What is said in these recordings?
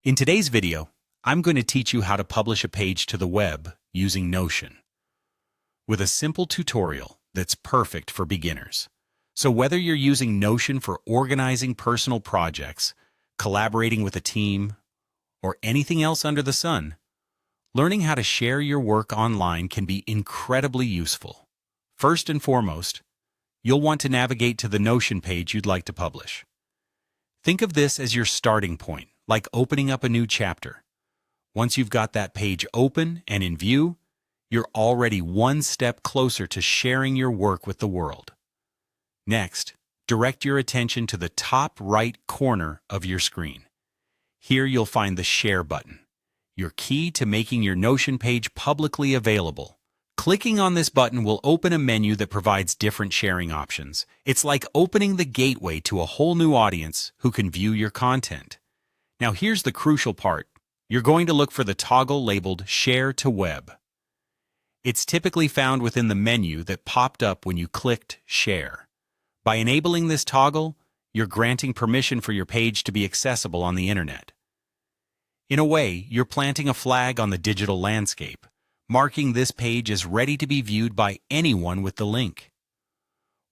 In today's video, I'm going to teach you how to publish a page to the web using Notion with a simple tutorial that's perfect for beginners. So whether you're using Notion for organizing personal projects, collaborating with a team, or anything else under the sun, learning how to share your work online can be incredibly useful. First and foremost, you'll want to navigate to the Notion page you'd like to publish. Think of this as your starting point, like opening up a new chapter. Once you've got that page open and in view, you're already one step closer to sharing your work with the world. Next, direct your attention to the top right corner of your screen. Here you'll find the Share button, your key to making your Notion page publicly available. Clicking on this button will open a menu that provides different sharing options. It's like opening the gateway to a whole new audience who can view your content. Now here's the crucial part. You're going to look for the toggle labeled Share to Web. It's typically found within the menu that popped up when you clicked Share. By enabling this toggle, you're granting permission for your page to be accessible on the internet. In a way, you're planting a flag on the digital landscape, marking this page as ready to be viewed by anyone with the link.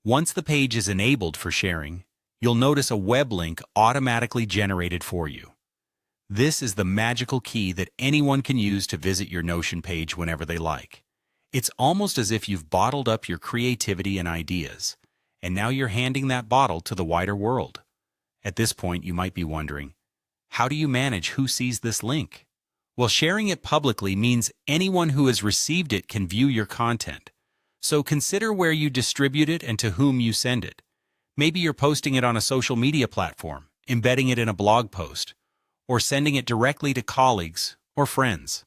Once the page is enabled for sharing, you'll notice a web link automatically generated for you. This is the magical key that anyone can use to visit your Notion page whenever they like. It's almost as if you've bottled up your creativity and ideas, and now you're handing that bottle to the wider world. At this point, you might be wondering, how do you manage who sees this link? Well, sharing it publicly means anyone who has received it can view your content. So consider where you distribute it and to whom you send it. Maybe you're posting it on a social media platform, embedding it in a blog post, or sending it directly to colleagues or friends.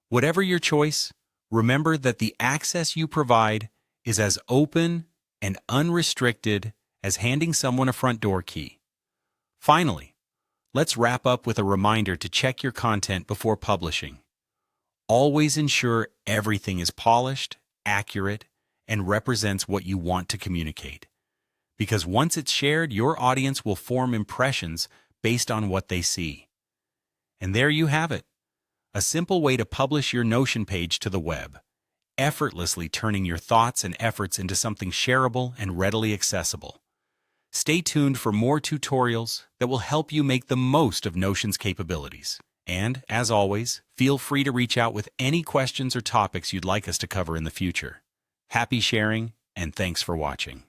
Whatever your choice, remember that the access you provide is as open and unrestricted as handing someone a front door key. Finally, let's wrap up with a reminder to check your content before publishing. Always ensure everything is polished, accurate, and represents what you want to communicate. Because once it's shared, your audience will form impressions based on what they see. And there you have it, a simple way to publish your Notion page to the web, effortlessly turning your thoughts and efforts into something shareable and readily accessible. Stay tuned for more tutorials that will help you make the most of Notion's capabilities. And, as always, feel free to reach out with any questions or topics you'd like us to cover in the future. Happy sharing, and thanks for watching.